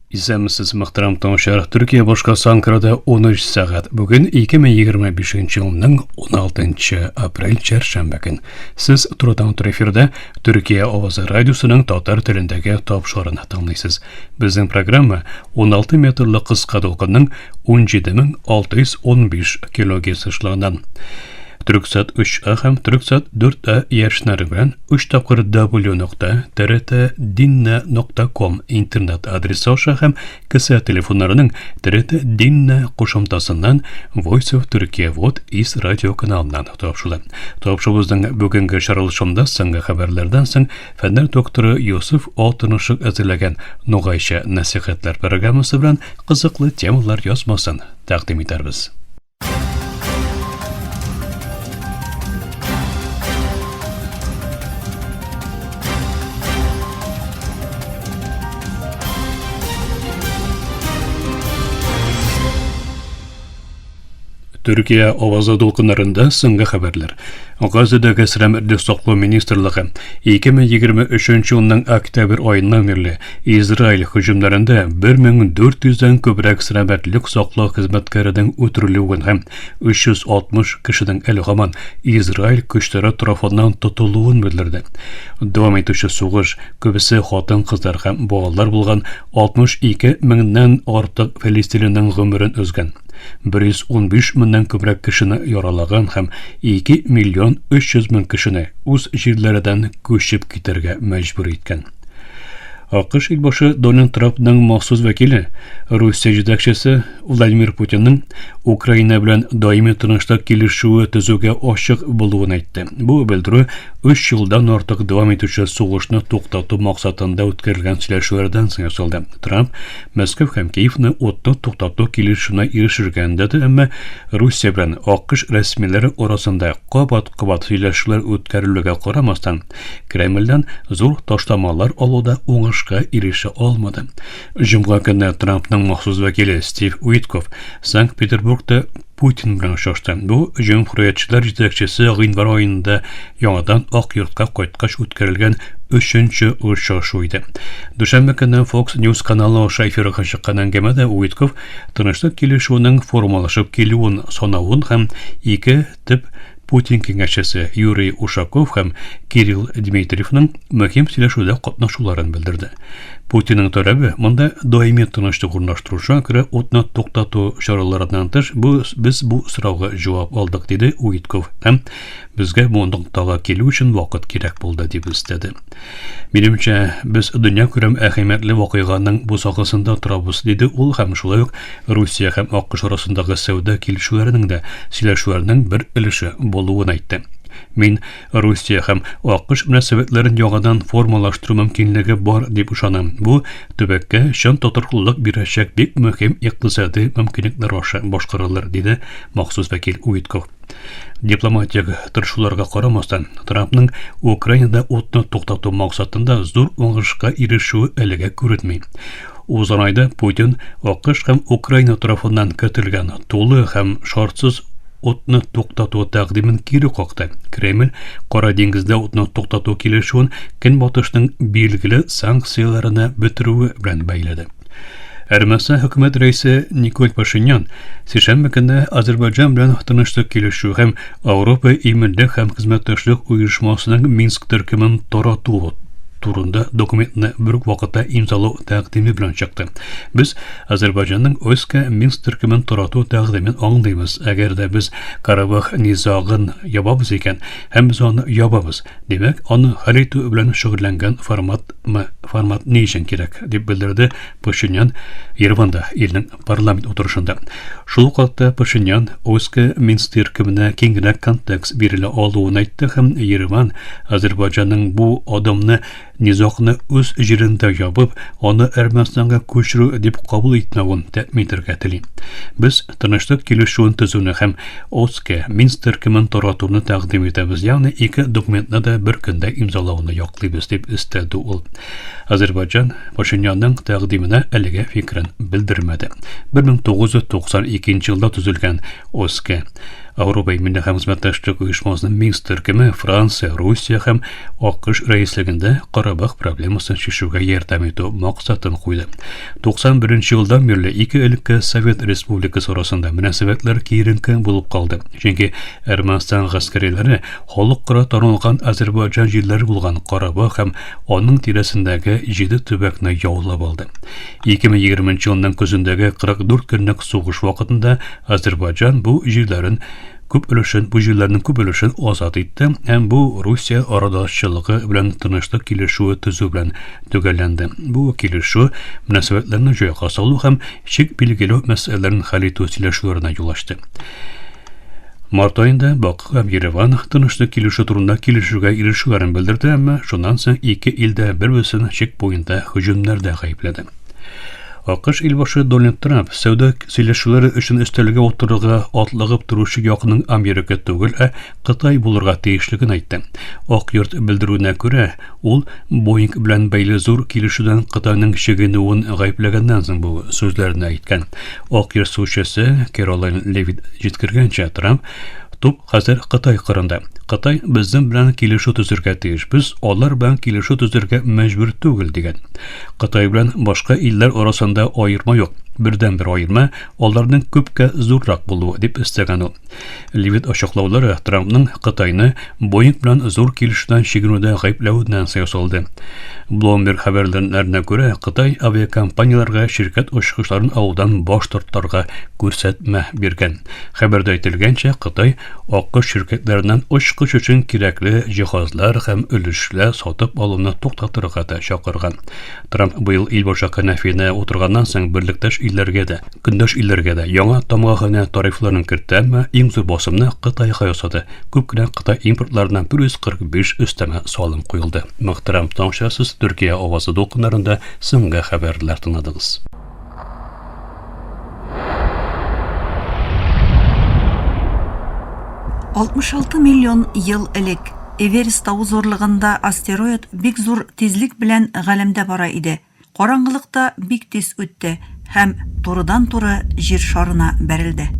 Исәмсез мөхтәрәм тамашачылар, Төркия башкасы Анкарада 13 сәгать. Бүген 2025 елның 16 апрель чәршәмбе көн. Сез турыдан тур эфирдә Төркия авазы радиосының татар телендәге тапшырын тыңлыйсыз. Безнең программа 16 метрлы кыска толкынның 17615 кГц эшләгән. Түрксат 3А һәм Түрксат 4А яшьнәре белән 3 тапкыр w.trt.dinna.com интернет адресы аша һәм кесә телефоннарының TRT Dinna кушымтасыннан Voice of Turkey вот ис радио каналыннан тапшырыла. Тапшырыбызның бүгенге чаралышында соңгы хәбәрләрдән соң фәннәр докторы Йосиф Алтынышык әзерләгән Нугайча нәсихәтләр программасы белән кызыклы темалар язмасын тәкъдим итәрбез. Түркия авазы дулкыннарында соңгы хәбәрләр. Газадагы сәламәтлек саклау министрлыгы 2023 елның октябрь аеннан бирле Израиль һөҗүмнәрендә 1400дән күбрәк сәламәтлек саклау хезмәткәренең үтерелүен һәм 360 кешенең әле һаман Израиль көчләре тарафыннан тотылуын белдерде. Дәвам итүче сугыш күбесе хатын-кызлар һәм балалар булган 62 меңнән артык филистинлеләрнең гомерен узган. 115 меңнән күбрәк кешене яралаган һәм 2 миллион 300 мең кешене үз җирләреннән күчеп китәргә мәҗбүр иткән. АКШ илбашы Дональд Трампның махсус вәкиле, Русия җитәкчесе Владимир Путинның Украина белән даими тынычлык килешүе төзүгә ачык булуын әйтте. Бу белдерү 3 елдан артык дәвам итүче сугышны туктату максатында үткәрелгән сөйләшүләрдән соң ясалды. Трамп Москва һәм Киевны отты туктату килешүенә ирешергәндә дә, әмма Русия белән АКШ рәсмиләре арасында кабат-кабат сөйләшүләр үткәрелүгә карамастан, Кремльдән зур ташламалар алуда уңышка ирешә алмады. Җомга көнне Трампның махсус вәкиле Стив Уитков Санкт-Петербургта Путин белән очрашты. Бу җөмһүриятчылар җитәкчесе гыйнвар аенда яңадан Ак йортка кайткач үткәрелгән 3нче очрашу иде. Дүшәмбе көнне Fox News каналы аша эфирга чыккан әңгәмәдә Уитков тынычлык килешүенең формалашып килүен санавын һәм ике төп Путин киңәшчесе Юрий Ушаков һәм Кирилл Дмитриевның мөһим сөйләшүдә катнашуларын белдерде. Путинның таләбе монда даими тынычлык урнаштыручы күрә утны туктату чараларыннан тыш без бу сорауга җавап алдык, диде Уитков. Һәм безгә бу ноктага килү өчен вакыт кирәк булды дип өстәде. Минемчә, без дөнья күрәм әһәмиятле вакыйганың бу сахасында торабыз, диде ул һәм шулай ук Русия һәм АКШ арасындагы сәүдә килешүләренең дә сөйләшүләрнең бер өлеше булуын әйтте. Мин Русия һәм АКШ мөнәсәбәтләрен яңадан формалаштыру мөмкинлеге бар дип ышанам. Бу төбәккә чын тотырлык бирәчәк бик мөһим икътисади мөмкинлекләр аша башкарылыр, диде махсус вәкил Уитков. Дипломатик тырышларга карамастан, Трампның Украинада утны туктату максатында зур уңышка ирешүе әлегә күренми. Узган айда Путин АКШ һәм Украина тарафыннан көтелгән тулы һәм шартсыз утны туктату тәкъдимен кире какты. Кремль Кара диңгездә утны туктату килешүен Көнбатышның билгеле санкцияләренә бетерүе белән бәйләде. Әрмәнстан хөкүмәт рәисе Николай Пашинян сишәмбе көнне Азәрбайҗан белән тынычлык килешү һәм Европа иминлек һәм хезмәттәшлек оешмасының Минск төркемен тарату турында документны бер вакытта имзалау тәкъдиме белән чыкты. Без Азәрбайҗанның ОСК Минск төркемен тарату тәкъдимен аңлыйбыз. Әгәр дә без Карабах низагын ябабыз икән, һәм без аны ябабыз. Димәк, аны хәл итү белән шөгыльләнгән формат ни өчен кирәк, дип белдерде Пашинян Ереванда, илнең парламент утырышында. Шул вакытта Пашинян ОСК Минск төркеменә киңрәк контекст бирелә алуын әйтте һәм Ереван Азәрбайҗанның бу адымны низагны үз җирендә ябып, аны Әрмәнстанга күчерү дип кабул итмәвен тәэмин итәргә тели. Без тынычлык килешүен төзүне һәм ОСК Минск төркемен таратуны тәкъдим итәбез, ягъни ике документны да бер көндә имзалауны яклыйбыз, дип өстәде ул. Азәрбайҗан Пашинянның тәкъдименә әлегә фикерен белдермәде. 1992 елда төзелгән ОСК Авропа Милли хезмәттәшлек оешмасының Минск төркеме Франция, Русия һәм АКШ рәислегендә Карабах проблемасын шешүгә ярдәм итү максатын куйды. 91 елдан бирле ике элекке Совет Республикасы арасында мөнәсәбәтләр киеренке булып калды. Чөнки Әрмәнстан гаскәрләре халыкара танылган Азәрбайҗан җирләре булган Карабах һәм аның тирәсендәге 7 төбәкне яулап алды. 2020 елның көзендәге 44 көнлек сугыш вакытында Азәрбайҗан бу җирләрен күп өлешен азат итте һәм бу Русия арадашчылыгы белән тынычлык килешүе төзү белән төгәлләнде. Бу килешү мөнәсәбәтләрне җайга салу һәм чик билгеләү мәсьәләләрен хәл итү сөйләшүләренә юл ачты. Март ayında Баку һәм Ереван тынычлык килешү турында килешүгә ирешүләрен белдерде, әмма шуннан соң ике илдә бер-берсен чек буенда һөҗүмнәрдә гаепләде. АКШ илбашы Дональд Трамп сәүдә сөйләшүләре өчен өстәлгә утырырга атлыгып торучы якының Америка түгел, Кытай булырга тиешлеген әйтте. Ак йорт белдерүенә күрә, ул Boeing белән бәйле зур килешүдән Кытайның чигенүен гаепләгәннән соң бу сүзләрне әйткән. Ак йорт сүзчесе Кэролайн Левит җиткергәнчә, Трамп туп хәзер Кытай кырында. Кытай безнең белән килешү төзергә тиеш, без алар белән килешү төзергә мәҗбүр түгел дигән. Кытай белән башка илләр арасында аерма юк. Бердән-бер аерма аларның күпкә зуррак булуы дип өстәгән ул. Левит ачыклаулары Трампның Кытайны Boeing белән зур килешүдән чигенүдә гаепләүеннән ясалды. Bloomberg хәбәрләренә күрә, Кытай авиакомпанияләргә ширкәт очкычларын алудан баш тартырга күрсәтмә биргән. Хәбәрдә әйтелгәнчә, Кытай АКШ ширкәтләреннән очкыч өчен кирәкле җиһазлар һәм өлешләр сатып алуны туктатырга да чакырган. Трамп быел илбашы кәнәфенә утырганнан соң берлектәш илләргә дә, көндәш илләргә дә яңа тамганы тарифларын кертте, әмма иң зур басымны Кытайга ясады. Күп кенә Кытай импортларыннан 145 өстәмә салым куелды. Мөхтәрәм таңчысыз, Төркия авазы дулкыннарында соңгы хәбәрләр тыңладыгыз. $66 миллион ел элек Эверест тау зурлыгында астероид бик зур тизлек белән галәмдә бара иде. Караңгылыкта бик тиз үтте һәм турыдан-туры җир шарына бәрелде.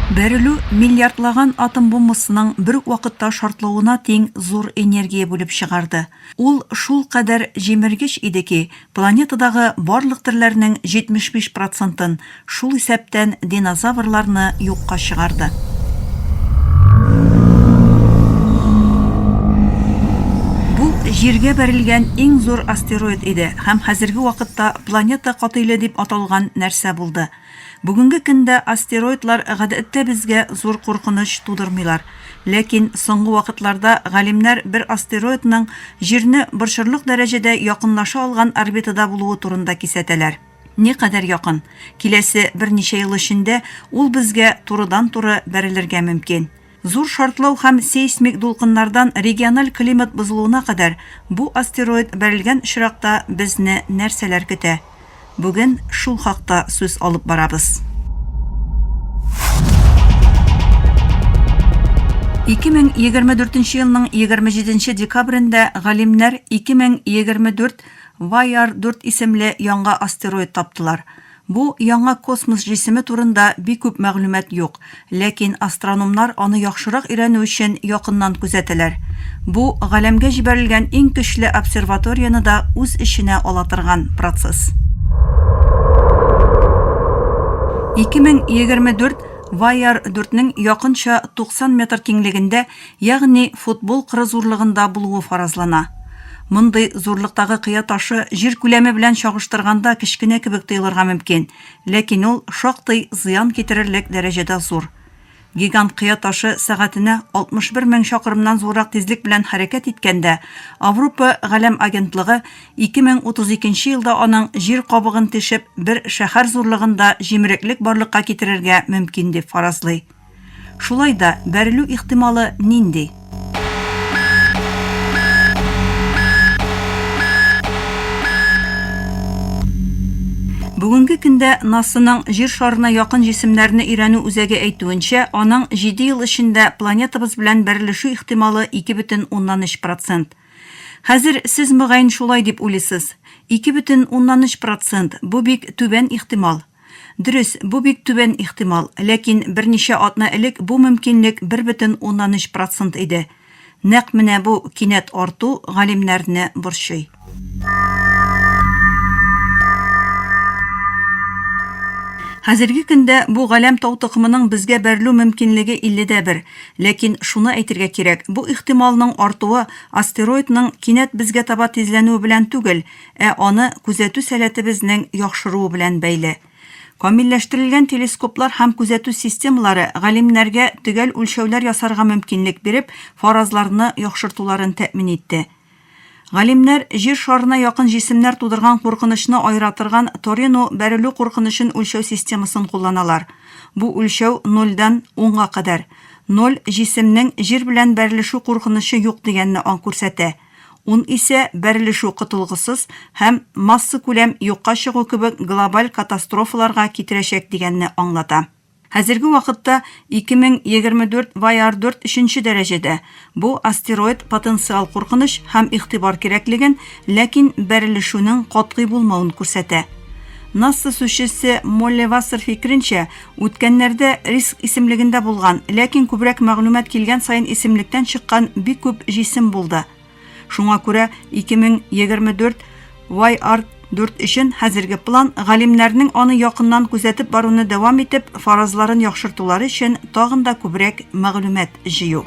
Бәрелү миллиардлаган атом бомбасының бер үк вакытта шартлауына тең зур энергия булып чыгарды. Ул шул кадәр җимергеч иде ки, планетадагы барлык төрләрнең 75%-ын, шул исәптән динозаврларны юкка чыгарды. Бу җиргә бәрелгән иң зур астероид иде һәм хәзерге вакытта планета катыйлы дип аталган нәрсә булды. Бүгенге көндә астероидлар гадәттә безгә зур куркыныч тудырмыйлар, ләкин соңгы вакытларда галимнәр бер астероидның җирне борчырлык дәрәҗәдә якынлаша алган орбитада булуы турында кисәтәләр. Никадәр якын? Киләсе берничә ел эчендә ул безгә турыдан-туры бәрелергә мөмкин. Зур шартлау һәм сейсмик дулкыннардан региональ климат бозылуына кадәр бу астероид бәрелгән очракта безне нәрсәләр көтә? Бүген шул хакта сүз алып барабыз. 2024 елның 27 декабрендә галимнәр 2024 Вайар-4 исемле яңа астероид таптылар. Бу яңа космос җисеме турында бик күп мәгълүмат юк, ләкин астрономнар аны яхшырак өйрәнү өчен якыннан күзәтәләр. Бу галәмгә җибәрелгән иң көчле обсерваторияны да үз эченә ала торган процесс. 2024 Вайар-4-нең якынча 90 метр киңлегендә, ягъни футбол кыры зурлыгында булуы фаразлана. Мондый зурлыктагы кыя ташы җир күләме белән чагыштырганда кечкенә кебек тоелырга мөмкин, ләкин ул шактый зыян китерерлек дәрәҗәдә зур. Гигант кыя ташы сәгатенә 61 мең чакрымнан зуррак тизлек белән хәрәкәт иткәндә, Авропа галәм агентлыгы 2032 елда аның җир кабыгын тишеп бер шәһәр зурлыгында җимереклек барлыкка китерергә мөмкин дип фаразлый. Шулай да бәрелү ихтималы нинди? Бүгенге көндә НАСАның җир шарына якын җисемнәрне өйрәнү үзәге әйтүенчә, аның 7 ел эчендә планетабыз белән бәрелешү ихтималы 2,3%. Хәзер сез мөгаен шулай дип уйлыйсыз. 2,3% бу бик түбән ихтимал. Дөрес, бу бик түбән ихтимал, ләкин берничә атна элек бу мөмкинлек 1,3% иде. Нәкъ менә бу кинәт арту галимнәрне борчый. Хәзерге көндә бу галәм тау тукымының безгә бәрелү мөмкинлеге 50-1, ләкин шуны әйтергә кирәк, бу ихтималның артуы астероидның кинәт безгә таба тизләнүе белән түгел, аны күзәтү сәләтебезнең яхшыруы белән бәйле. Камилләштерелгән телескоплар һәм күзәтү системалары галимнәргә төгәл үлчәүләр ясарга мөмкинлек биреп, фаразларны яхшыртуларын тәэмин итте. Галимнәр җир шарына якын җисемнәр тудырган куркынычны айратырган Торено бәрелү куркынычын үлчәү системасын кулланалар. Бу үлчәү 0-дан 10-га кадәр. 0 җисемнең җир белән бәрелешү куркынышы юк дигәнне күрсәтә. 10 исә бәрелешү кытылгысыз һәм масса күләм юкка чыгу кебек глобаль катастрофаларга китерәчәк дигәнне аңлата. Хәзерге вакытта 2024 Ваяр 4 3-нче дәрәҗәдә. Бу астероид потенциал куркыныч һәм игътибар кирәклеген, ләкин бәрелешүнең катгый булмавын күрсәтә. НАСА сүзчесе Молли Вассер фикеренчә, үткәннәрдә риск исемлегендә булган, ләкин күбрәк мәгълүмат килгән сайын исемлектән чыккан бик күп җисем булды. Шуңа күрә 2024 Ваяр 4 өчен хәзерге план галимнәрнең аны якыннан күзәтеп баруны дәвам итеп, фаразларын яхшыртулары өчен тагын да күбрәк мәгълүмат җыю.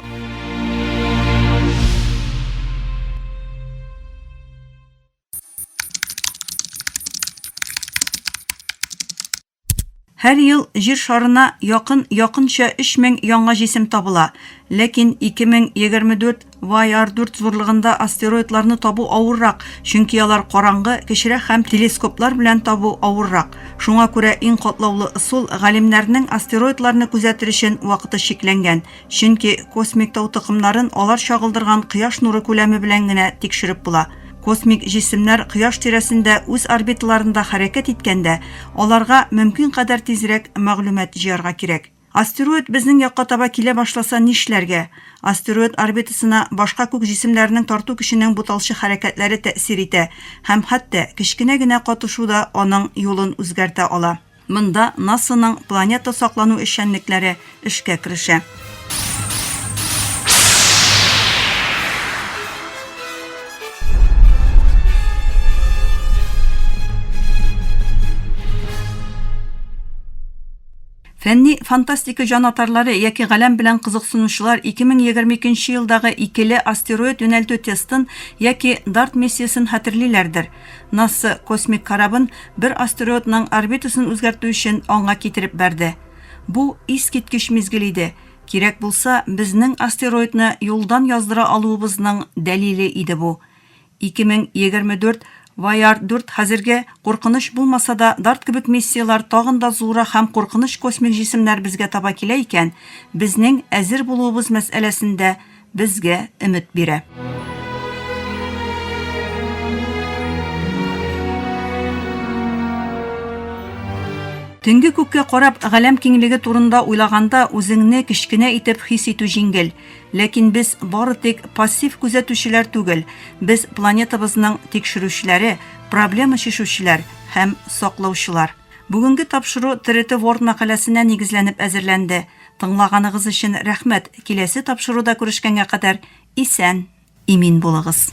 Һәр ел җир шарына якынча 3000 яңа җисем табыла, ләкин 2024 Ваяр 4 зурлыгында астероидларны табу авыррак, чөнки алар караңгы, кечерәк һәм телескоплар белән табу авыррак. Шуңа күрә иң катлаулы ысул галимнәрнең астероидларны күзәтер өчен вакыты шикләнгән, чөнки космик тау тукымнарын алар чагылдырган кояш нуры күләме белән генә тикшереп була. Космик җисемнәр кояш тирәсендә үз орбиталарында хәрәкәт иткәндә, аларга мөмкин кадәр тизрәк мәгълүмат җыярга кирәк. Астероид безнең якка таба килә башласа нишләргә? Астероид орбитасына башка күк җисемнәренең тарту көченең буталчы хәрәкәтләре тәэсир итә һәм хәтта кечкенә генә катышуда аның юлын үзгәртә ала. Монда НАСАның планета саклану эшчәнлекләре эшкә керешә. Фәнни фантастика җанатарлары яки галәм белән кызыксынучылар 2022 елдагы икеле астероид юнәлтү тестын яки DART миссиясын хәтерлиләрдер. НАСА космик карабын бер астероидның орбитасын үзгәртү өчен аңа китереп бәрде. Бу искиткеч мизгел иде. Кирәк булса, безнең астероидны юлдан яздыра алуыбызның дәлиле иде бу. 2024 Ваяр 4 хәзергә куркыныч булмаса да DART кебек миссиялар тагын да зура һәм куркыныч космик җисемнәр безгә таба килә икән, безнең әзер булуыбыз мәсьәләсендә безгә өмет бирә. Төнге күккә карап, галәм киңлеге турында уйлаганда үзеңне кечкенә итеп хис итү җиңел. Ләкин без бары тик пассив күзәтүчеләр түгел, без планетабызның тикшерүчеләре, проблема чишүчеләр һәм саклаучылар. Бүгенге тапшыру ТРТ World мәкаләсенә нигезләнеп әзерләнде. Тыңлаганыгыз өчен рәхмәт. Киләсе тапшыруда күрешкәнгә кадәр исән, имин булыгыз.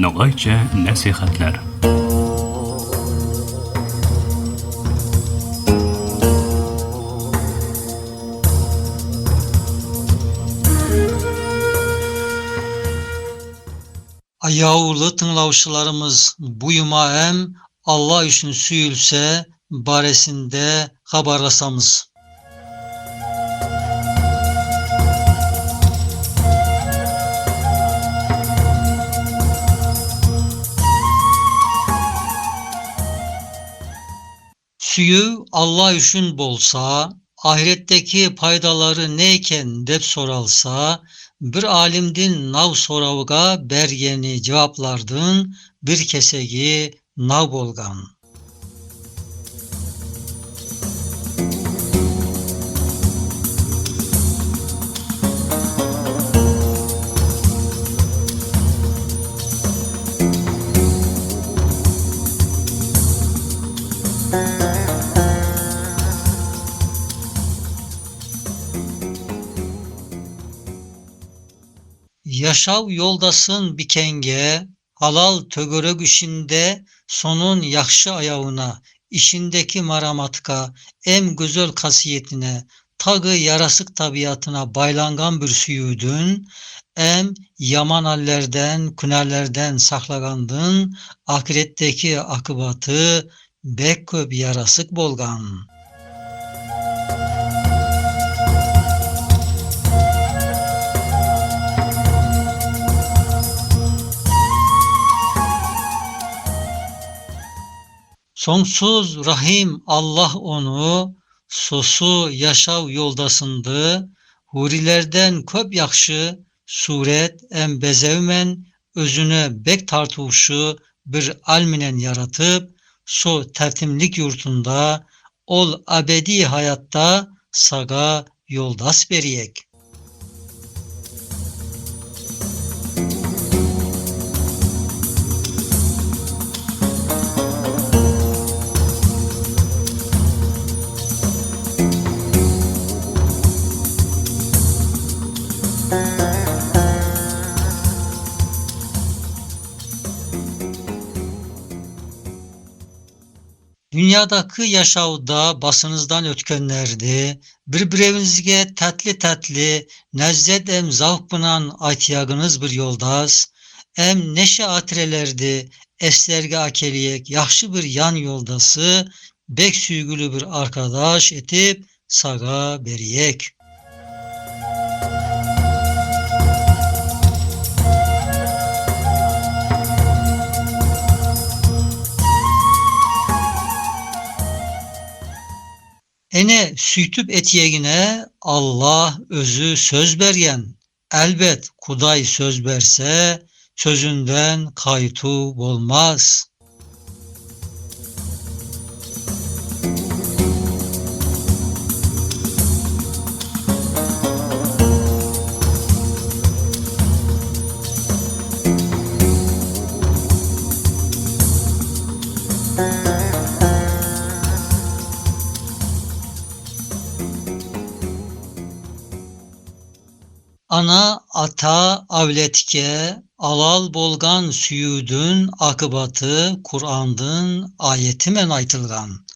Ногайча нәсихәтләр. Аяулы тыңлаучыларымыз, буйыма һәм Алла өчен сөйлсә барысында хабарласамыз. Сөю Алла үшін болса, ahiretteki paydaları neyken dep soralsa, bir alimdin nav soravga bergeni cevaplardın bir kesegi nav bolgan. Yaşav yoldasın bikenge, halal tögörög işinde sonun yakşı ayağına, işindeki maramatka, em güzel kasiyetine, tagı yarasık tabiatına baylangan bir süyüdün, em yaman hallerden, künellerden saklagandın, ahiretteki akıbatı bek köp yarasık bolgan. Sonsuz Rahim Allah onu, sosu yaşav yoldasındı, hurilerden köp yakşı, suret em bezevmen, özüne bek tartuşu bir alminen yaratıp, so tertimlik yurtunda, ol abedi hayatta saga yoldas beriyek. Dünyadaki yaşavda basınızdan ötkenlerdi, birbirinizge tatlı nezzet em zavk binan aytiyagınız bir yoldas, em neşe atrelerdi, eslerge akeliyek, yaxşı bir yan yoldası, bek süygülü bir arkadaş etip saga beriyek. Ene süytüp etiyegine Allah özü söz bergen. Elbet Kuday söz berse sözünden kaytu olmaz. Ana ata avletke alal bolgan süyüdün akıbatı Kur'an'dın ayetimen aytılgan.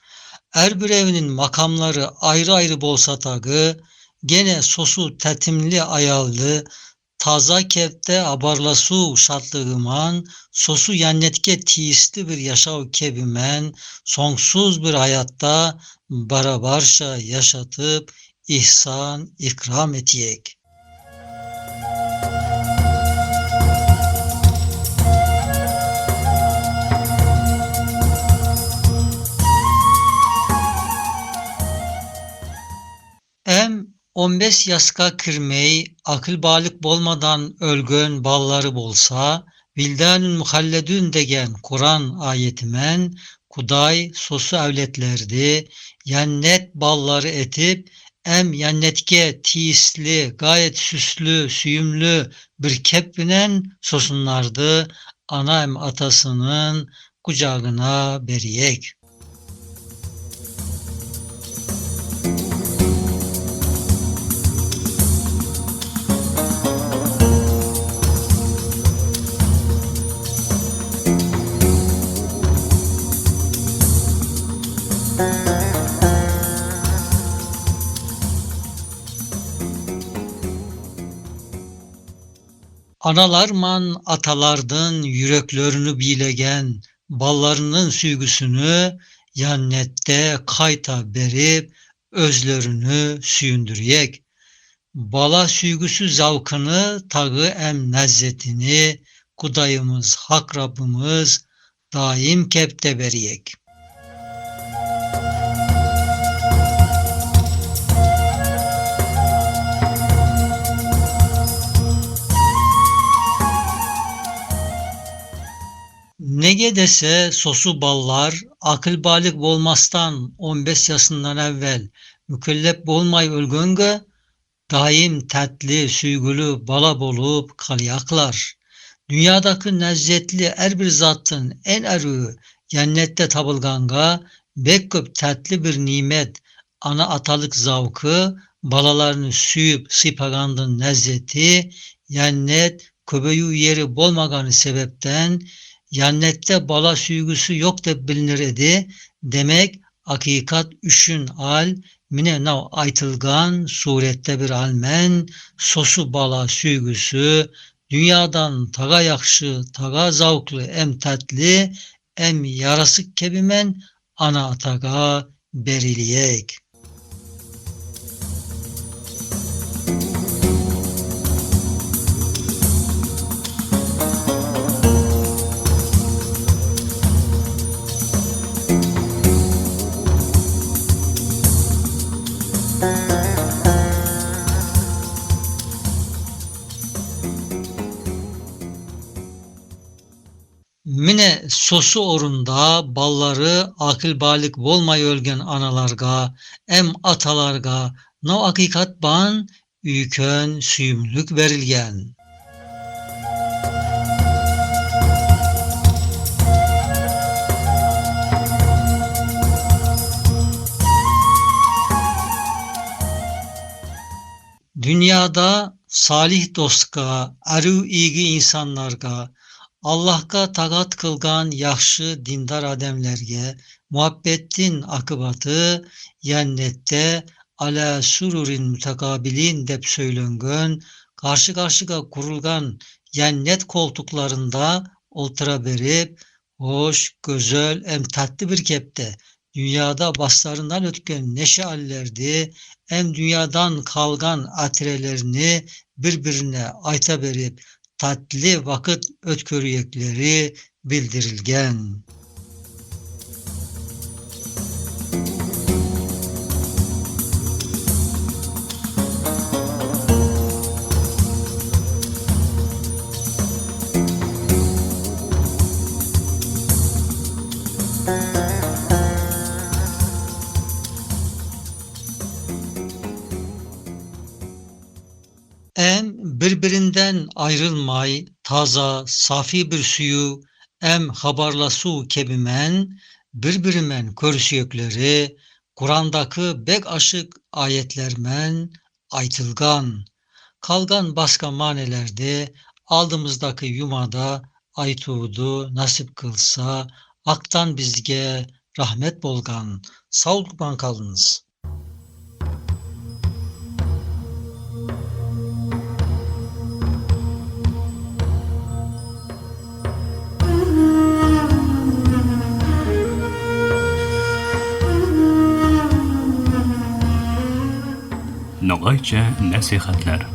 Her bir evinin makamları ayrı ayrı bolsa tagı, gene sosu tetimli ayaldı, taza kepte abarlasu şartlığıman, sosu yannetke tiisli bir yaşav kebimen, sonsuz bir hayatta barabarşa yaşatıp ihsan ikram etiyek. Em 15 yaska kirmey, akıl balık bolmadan ölgön balları bolsa, vildanün muhalledün degen Kur'an ayetimen, Kuday sosu evletlerdi, yannet balları etip, em yannetke tiisli, gayet süslü, süyümlü bir kepinen sosunlardı, ana em atasının kucağına beriyek. Analarman atalardın yüreklerini bilegen, ballarının süygüsünü yannette kayta berip özlerini süyündüriyek. Bala süygüsü zavkını tağı em nezzetini Kudayımız Hak Rabbimiz daim kepte beriyek. Niye dese sosu ballar, akıl balik olmastan 15 yaşından evvel mükellep olmay ölgönge, daim tatlı, süygülü, bala bolup kalyaklar. Dünyadaki lezzetli her bir zatın en arığı cennette tabılganga, bek köp tatlı bir nimet, ana atalık zavkı, balalarını süyüp sıpagandın lezzeti, cennet köbeği yeri bolmaganı sebepten, cennette bala süygüsü yok da bilinir edi, demek hakikat üçün al, mine nav aytılgan surette bir almen, sosu bala süygüsü, dünyadan taga yakşı, taga zavklı em tatlı, em yarasık kebimen ana ataga beriliyek. Mine sosu orunda balları akıl balik bolmay ölgen analarga, em atalarga, no hakikat ban, üykön süyümlük verilgen. Dünyada salih dostga, arı iygi insanlarga, Allah'a tagat kılgan yaxşı dindar ademlerge, muhabbettin akıbatı, cennette ala sururin mütekabilin dep söylöngön, karşı karşıga kurulgan cennet koltuklarında oltıra berip, hoş, güzel, em tatlı bir kepte, dünyada baslarından ötken neşe allerdi, em dünyadan kalgan atirelerini birbirine ayta berip, tatlı vakit ötkörüyekleri bildirilgen. Em birbirinden ayrılmay, taza, safi bir suyu, em habarlasu kebimen, birbirimen körsüyekleri, Kur'an'daki bek aşık ayetlermen aytılgan, kalgan başka manelerde, aldığımızdaki yumada aytuğdu nasip kılsa, aktan bizge rahmet bolgan, sağlıkla kalınız. Nogayça nasihatler.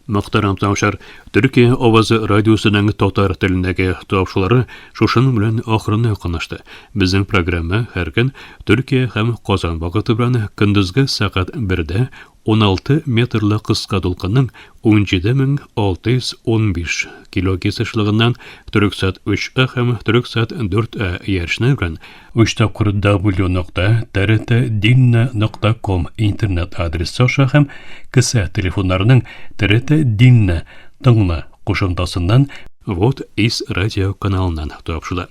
Muhtaram tamaşar, Türkiye Ovazı Radyosu'nun Tatar tilindeki topşuları şuşun bilen ahırına kanaştı. Bizim programma her gün Türkiye hem Kazan vakıtı bilen gündüzge saat 1'de 16 metrli kıska dolkanın 17.615 kilo kesişliğinden Türksat 3A hem Türksat 4A yarışına bilen www.trt-dinna.com internet adresi aşağı hem kısa telefonlarının TRT Dinna Tığla koşuntasından Vot is radio kanalından topşular.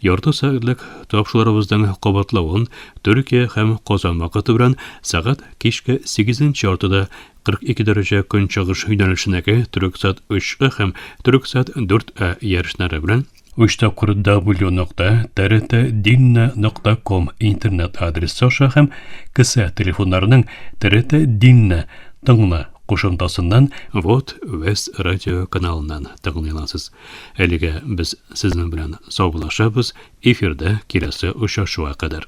Yarta saatlik topşularımızdan qabatlawın Türkiye hem Kazan vakıtı bilen saat kişke 8. yartıda 42 derece gün çağış yönelişindeki Türksat 3A hem Türksat 4A yarışları bilen www.trt-dinna.com internet adresi aşağı hem kısa telefonlarının TRT Dinna Tığla кушымтасыннан Вот Вест радио каналынан тыңлыйларсыз. Әлегә без сезнең белән саубуллашабыз. Эфирдә киләсе очрашуга кадәр.